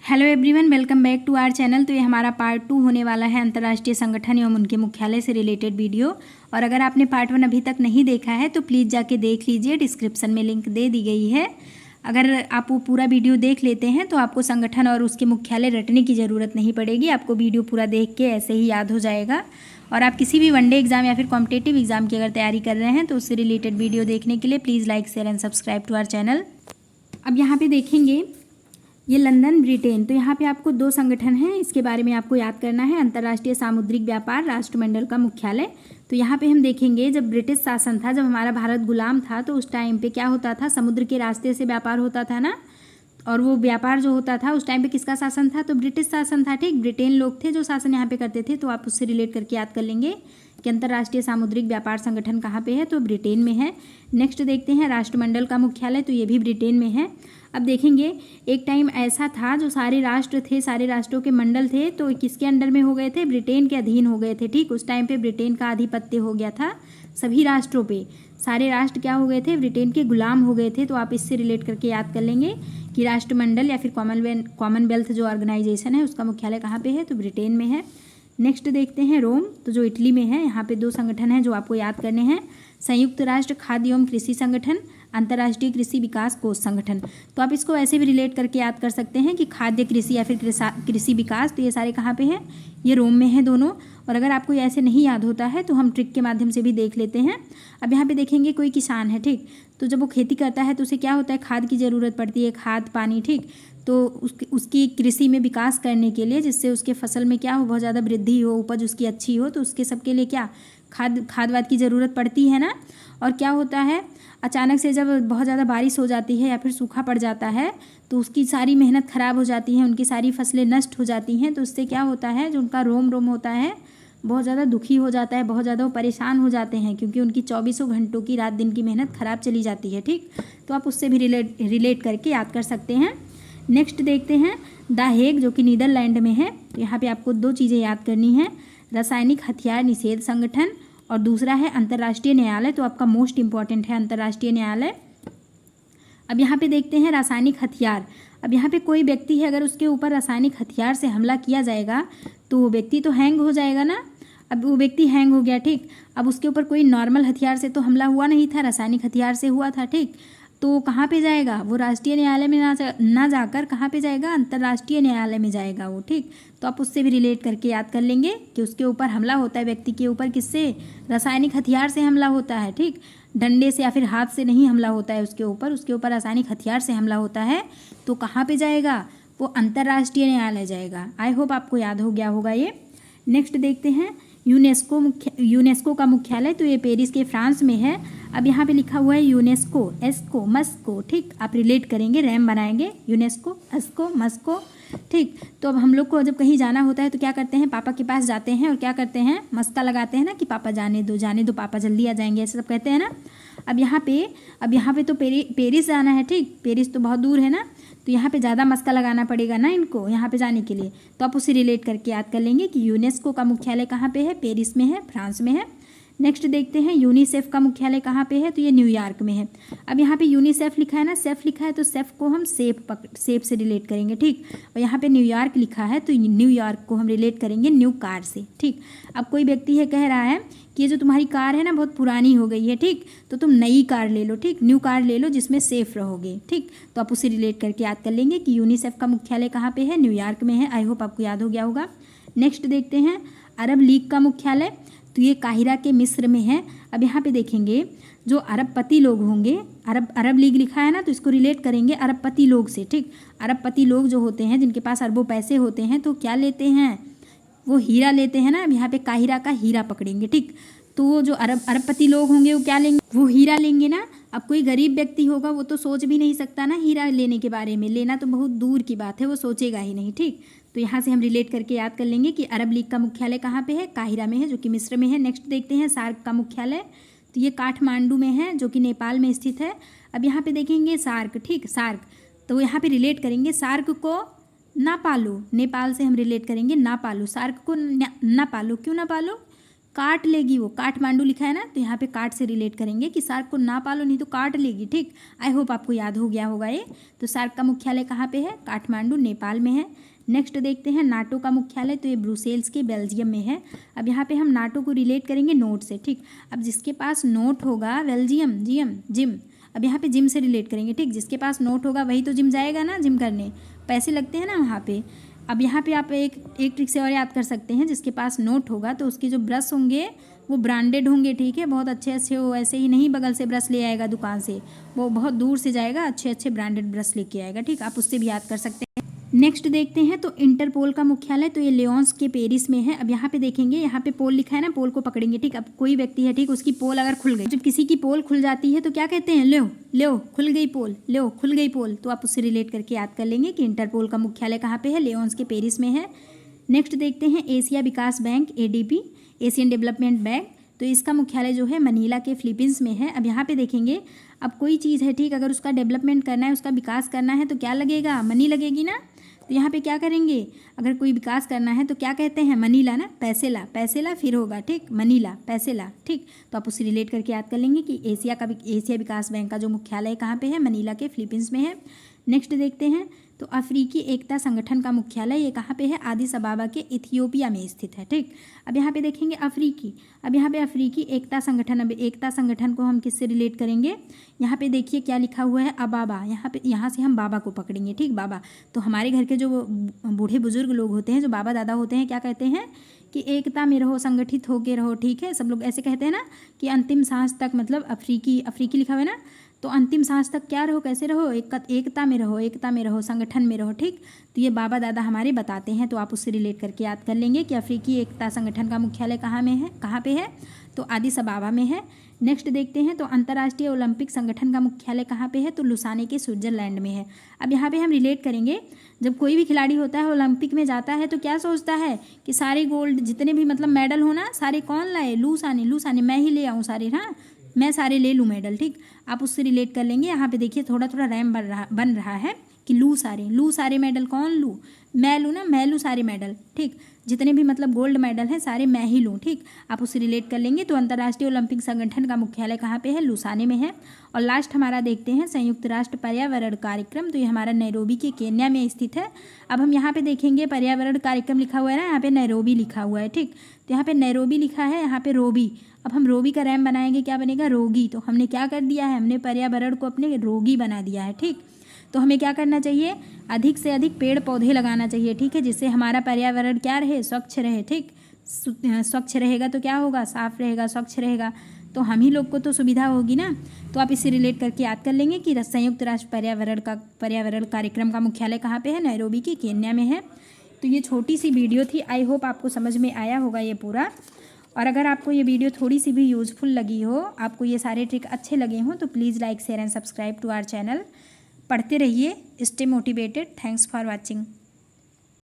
Hello everyone, welcome back to our channel. तो ये हमारा पार्ट 2 होने वाला है अंतर्राष्ट्रीय संगठन एवं उनके मुख्यालय से रिलेटेड वीडियो। और अगर आपने पार्ट 1 अभी तक नहीं देखा है तो प्लीज़ जाके देख लीजिए, डिस्क्रिप्शन में लिंक दे दी गई है। अगर आप वो पूरा वीडियो देख लेते हैं तो आपको संगठन और उसके मुख्यालय रटने की ज़रूरत नहीं पड़ेगी। आपको वीडियो पूरा देख के ऐसे ही याद हो जाएगा। और आप किसी भी वनडे एग्जाम या फिर कॉम्पिटेटिव एग्जाम की अगर तैयारी कर रहे हैं तो उससे रिलेटेड वीडियो देखने के लिए please like share and subscribe to our channel. अब यहाँ पे देखेंगे ये लंदन ब्रिटेन, तो यहाँ पे आपको 2 संगठन हैं, इसके बारे में आपको याद करना है। अंतर्राष्ट्रीय सामुद्रिक व्यापार राष्ट्रमंडल का मुख्यालय, तो यहाँ पे हम देखेंगे जब ब्रिटिश शासन था, जब हमारा भारत गुलाम था, तो उस टाइम पे क्या होता था, समुद्र के रास्ते से व्यापार होता था ना। और वो व्यापार जो होता था उस टाइम पे किसका शासन था, तो ब्रिटिश शासन था। ठीक, ब्रिटेन लोग थे जो शासन यहाँ पे करते थे। तो आप उससे रिलेट करके याद कर लेंगे कि अंतर्राष्ट्रीय सामुद्रिक व्यापार संगठन कहाँ पे है, तो ब्रिटेन में है। नेक्स्ट देखते हैं राष्ट्रमंडल का मुख्यालय, तो ये भी ब्रिटेन में है। अब देखेंगे एक टाइम ऐसा था जो सारे राष्ट्र थे, सारे राष्ट्रों के मंडल थे, तो किसके अंडर में हो गए थे, ब्रिटेन के अधीन हो गए थे। ठीक, उस टाइम पे ब्रिटेन का आधिपत्य हो गया था सभी राष्ट्रों पे। सारे राष्ट्र क्या हो गए थे, ब्रिटेन के गुलाम हो गए थे। तो आप इससे रिलेट करके याद कर लेंगे कि राष्ट्रमंडल या फिर कॉमनवेल्थ जो ऑर्गेनाइजेशन है उसका मुख्यालय कहाँ पे है, तो ब्रिटेन में है। नेक्स्ट देखते हैं रोम, तो जो इटली में है। यहाँ पे 2 संगठन हैं जो आपको याद करने हैं। संयुक्त राष्ट्र खाद्य एवं कृषि संगठन, अंतर्राष्ट्रीय कृषि विकास कोष संगठन। तो आप इसको ऐसे भी रिलेट करके याद कर सकते हैं कि खाद्य कृषि या फिर कृषि विकास, तो ये सारे कहाँ पे हैं, ये रोम में है दोनों। और अगर आपको ऐसे नहीं याद होता है तो हम ट्रिक के माध्यम से भी देख लेते हैं। अब यहाँ पे देखेंगे कोई किसान है, ठीक, तो जब वो खेती करता है तो उसे क्या होता है, खाद की ज़रूरत पड़ती है, खाद पानी। ठीक, तो उसकी कृषि में विकास करने के लिए, जिससे उसके फसल में क्या हो, बहुत ज़्यादा वृद्धि हो, उपज उसकी अच्छी हो, तो उसके सबके लिए क्या खाद वाद की ज़रूरत पड़ती है ना। और क्या होता है, अचानक से जब बहुत ज़्यादा बारिश हो जाती है या फिर सूखा पड़ जाता है तो उसकी सारी मेहनत ख़राब हो जाती है, उनकी सारी फसलें नष्ट हो जाती हैं। तो उससे क्या होता है, जो उनका रोम होता है बहुत ज़्यादा दुखी हो जाता है, बहुत ज़्यादा वो परेशान हो जाते हैं, क्योंकि उनकी 24 घंटों की रात दिन की मेहनत ख़राब चली जाती है। ठीक, तो आप उससे भी रिलेट करके याद कर सकते हैं। नेक्स्ट देखते हैं द हेग, जो कि नीदरलैंड में है। तो यहाँ पे आपको 2 चीज़ें याद करनी है, रासायनिक हथियार निषेध संगठन और दूसरा है अंतर्राष्ट्रीय न्यायालय। तो आपका मोस्ट इंपॉर्टेंट है अंतर्राष्ट्रीय न्यायालय। अब यहाँ पे देखते हैं रासायनिक हथियार। अब यहाँ पे कोई व्यक्ति है, अगर उसके ऊपर रासायनिक हथियार से हमला किया जाएगा तो वो व्यक्ति तो हैंग हो जाएगा ना। अब वो व्यक्ति हैंग हो गया, ठीक, अब उसके ऊपर कोई नॉर्मल हथियार से तो हमला हुआ नहीं था, रासायनिक हथियार से हुआ था। ठीक, तो कहाँ पे जाएगा वो, राष्ट्रीय न्यायालय में ना जाकर कहाँ पे जाएगा, अंतर्राष्ट्रीय न्यायालय में जाएगा वो। ठीक, तो आप उससे भी रिलेट करके याद कर लेंगे कि उसके ऊपर हमला होता है, व्यक्ति के ऊपर किससे, रासायनिक हथियार से हमला होता है। ठीक, डंडे से या फिर हाथ से नहीं हमला होता है उसके ऊपर रासायनिक हथियार से हमला होता है। तो कहाँ पे जाएगा, वो अंतर्राष्ट्रीय न्यायालय जाएगा। आई होप आपको याद हो गया होगा ये। नेक्स्ट देखते हैं यूनेस्को का मुख्यालय, तो ये पेरिस के फ्रांस में है। अब यहाँ पे लिखा हुआ है यूनेस्को, एस्को मस्को। ठीक, आप रिलेट करेंगे, रैम बनाएंगे, यूनेस्को एस्को मस्को। ठीक, तो अब हम लोग को जब कहीं जाना होता है तो क्या करते हैं, पापा के पास जाते हैं और क्या करते हैं, मस्का लगाते हैं ना कि पापा जाने दो पापा जल्दी आ जाएंगे, ऐसे सब कहते हैं ना। अब यहाँ पे तो पेरिस जाना है। ठीक, पेरिस तो बहुत दूर है ना, तो यहाँ पे ज़्यादा मस्का लगाना पड़ेगा ना इनको यहाँ पे जाने के लिए। तो आप उसे रिलेट करके याद कर लेंगे कि यूनेस्को का मुख्यालय कहाँ पे है, पेरिस में है, फ्रांस में है। नेक्स्ट देखते हैं यूनिसेफ का मुख्यालय कहाँ पे है, तो ये न्यूयॉर्क में है। अब यहाँ पे यूनिसेफ लिखा है ना, सेफ लिखा है, तो सेफ को हम सेफ से रिलेट करेंगे। ठीक, और यहाँ पे न्यूयॉर्क लिखा है तो न्यूयॉर्क को हम रिलेट करेंगे न्यू कार से। ठीक, अब कोई व्यक्ति है कह रहा है कि ये जो तुम्हारी कार है ना बहुत पुरानी हो गई है, ठीक, तो तुम नई कार ले लो, ठीक, न्यू कार ले लो जिसमें सेफ रहोगे। ठीक, तो आप उसे रिलेट करके याद कर लेंगे कि यूनिसेफ का मुख्यालय कहाँ पे है, न्यूयॉर्क में है। आई होप आपको याद हो गया होगा। नेक्स्ट देखते हैं अरब लीग का मुख्यालय, तो ये काहिरा के मिस्र में है। अब यहाँ पे देखेंगे जो अरबपति लोग होंगे, अरब लीग लिखा है ना, तो इसको रिलेट करेंगे अरबपति लोग से। ठीक, अरबपति लोग जो होते हैं, जिनके पास अरबों पैसे होते हैं, तो क्या लेते हैं, वो हीरा लेते हैं ना। अब यहाँ पे काहिरा का हीरा पकड़ेंगे। ठीक, तो वो जो अरबपति लोग होंगे वो क्या लेंगे, वो हीरा लेंगे ना। अब कोई गरीब व्यक्ति होगा वो तो सोच भी नहीं सकता ना हीरा लेने के बारे में, लेना तो बहुत दूर की बात है, वो सोचेगा ही नहीं। ठीक, तो यहाँ से हम रिलेट करके याद कर लेंगे कि अरब लीग का मुख्यालय कहाँ पे है, काहिरा में है, जो कि मिस्र में है। नेक्स्ट देखते हैं सार्क का मुख्यालय, तो ये काठमांडू में है, जो कि नेपाल में स्थित है। अब यहाँ पे देखेंगे सार्क, ठीक, सार्क, तो यहाँ पे रिलेट करेंगे सार्क को ना पालो, नेपाल से हम रिलेट करेंगे ना पालो, सार्क को ना पालो, क्यों ना पालो, काट लेगी वो, काठमांडू लिखा है ना, तो यहाँ पे काट से रिलेट करेंगे कि शार्क को ना पालो नहीं तो काट लेगी। ठीक, आई होप आपको याद हो गया होगा ये। तो शार्क का मुख्यालय कहाँ पे है? काठमांडू, नेपाल में है। नेक्स्ट देखते हैं नाटो का मुख्यालय, तो ये ब्रुसेल्स के बेल्जियम में है। अब यहाँ पे हम नाटो को रिलेट करेंगे नोट से। ठीक, अब जिसके पास नोट होगा बेल्जियम, जिम, अब यहाँ पे जिम से रिलेट करेंगे। ठीक, जिसके पास नोट होगा वही तो जिम जाएगा ना, जिम करने पैसे लगते हैं ना वहाँ पे। अब यहाँ पे आप एक ट्रिक से और याद कर सकते हैं, जिसके पास नोट होगा तो उसके जो ब्रश होंगे वो ब्रांडेड होंगे। ठीक है, बहुत अच्छे अच्छे हो, ऐसे ही नहीं बगल से ब्रश ले आएगा दुकान से, वो बहुत दूर से जाएगा, अच्छे अच्छे ब्रांडेड ब्रश लेके आएगा। ठीक, आप उससे भी याद कर सकते हैं। नेक्स्ट देखते हैं तो इंटरपोल का मुख्यालय, तो ये लियोन्स के पेरिस में है। अब यहाँ पे देखेंगे, यहाँ पे पोल लिखा है ना, पोल को पकड़ेंगे। ठीक, अब कोई व्यक्ति है, ठीक, उसकी पोल अगर खुल गई, जब किसी की पोल खुल जाती है तो क्या कहते हैं? लो खुल गई पोल, लो खुल गई पोल। तो आप उससे रिलेट करके याद कर लेंगे कि इंटरपोल का मुख्यालय कहाँ पे है? लियोन्स के पेरिस में है। नेक्स्ट देखते हैं एशिया विकास bank, ADB, Asian development bank, तो इसका मुख्यालय जो है मनीला के फिलीपींस में है। अब यहाँ पे देखेंगे, अब कोई चीज़ है, ठीक, अगर उसका डेवलपमेंट करना है, उसका विकास करना है तो क्या लगेगा? मनी लगेगी ना। तो यहाँ पे क्या करेंगे, अगर कोई विकास करना है तो क्या कहते हैं? मनीला ना, पैसे ला फिर होगा। ठीक, मनीला, पैसे ला। ठीक, तो आप उससे रिलेट करके याद कर लेंगे कि एशिया विकास बैंक का जो मुख्यालय कहाँ पे है? मनीला के फिलीपींस में है। नेक्स्ट देखते हैं तो अफ्रीकी एकता संगठन का मुख्यालय ये कहाँ पे है? आदिस अबाबा के इथियोपिया में स्थित है। ठीक, अब यहाँ पे देखेंगे अफ्रीकी, अब यहाँ पे अफ्रीकी एकता संगठन, अब एकता संगठन को हम किससे रिलेट करेंगे? यहाँ पे देखिए क्या लिखा हुआ है? अबाबा, यहाँ से हम बाबा को पकड़ेंगे। ठीक, बाबा, तो हमारे घर के जो बूढ़े बुजुर्ग लोग होते हैं, जो बाबा दादा होते हैं, क्या कहते हैं कि एकता में रहो, संगठित होके रहो। ठीक है, सब लोग ऐसे कहते हैं ना कि अंतिम सांस तक, मतलब अफ्रीकी लिखा हुआ है ना, तो अंतिम सांस तक क्या रहो, कैसे रहो? एकता में रहो, संगठन में रहो। ठीक, तो ये बाबा दादा हमारे बताते हैं, तो आप उससे रिलेट करके याद कर लेंगे कि अफ्रीकी एकता संगठन का मुख्यालय कहाँ पे है? तो आदिस अबाबा में है। नेक्स्ट देखते हैं तो अंतर्राष्ट्रीय ओलंपिक संगठन का मुख्यालय कहाँ पे है? तो लुसाने के स्विट्जरलैंड में है। अब यहाँ पे हम रिलेट करेंगे, जब कोई भी खिलाड़ी होता है ओलंपिक में जाता है तो क्या सोचता है कि सारे गोल्ड जितने भी मतलब मेडल हो ना, सारे कौन लाए? लूसाने, मैं ही ले आऊँ सारे, हाँ मैं सारे ले लूँ मेडल। ठीक, आप उससे रिलेट कर लेंगे। यहाँ पे देखिए थोड़ा रैम बन रहा है कि लू सारे मेडल, कौन लूँ? मैं लूँ ना, मैं लूँ सारे मेडल। ठीक, जितने भी मतलब गोल्ड मेडल हैं सारे मैं ही लूँ। ठीक, आप उससे रिलेट कर लेंगे। तो अंतर्राष्ट्रीय ओलंपिक संगठन का मुख्यालय कहाँ पे है? लुसाने में है। और लास्ट हमारा देखते हैं संयुक्त राष्ट्र पर्यावरण कार्यक्रम, तो ये हमारा नैरोबी के केन्या में स्थित है। अब हम यहाँ पे देखेंगे पर्यावरण कार्यक्रम लिखा हुआ है ना, यहाँ पे नैरोबी लिखा हुआ है। ठीक, तो यहाँ पे नैरोबी लिखा है, यहाँ पे रोबी। अब हम रोबी का रैम बनाएंगे, क्या बनेगा? रोगी। तो हमने क्या कर दिया है? हमने पर्यावरण को अपने रोगी बना दिया है। ठीक, तो हमें क्या करना चाहिए? अधिक से अधिक पेड़ पौधे लगाना चाहिए। ठीक है, जिससे हमारा पर्यावरण क्या रहे? स्वच्छ रहे। ठीक, स्वच्छ रहेगा तो क्या होगा? साफ रहेगा, स्वच्छ रहेगा, तो हम ही लोग को तो सुविधा होगी ना। तो आप इससे रिलेट करके याद कर लेंगे कि संयुक्त राष्ट्र पर्यावरण कार्यक्रम का मुख्यालय कहाँ पे है? नैरोबी की केन्या में है। तो ये छोटी सी वीडियो थी, आई होप आपको समझ में आया होगा ये पूरा। और अगर आपको ये वीडियो थोड़ी सी भी यूज़फुल लगी हो, आपको ये सारे ट्रिक अच्छे लगे हों, तो please like share and subscribe to our channel. पढ़ते रहिए, stay motivated. Thanks for watching.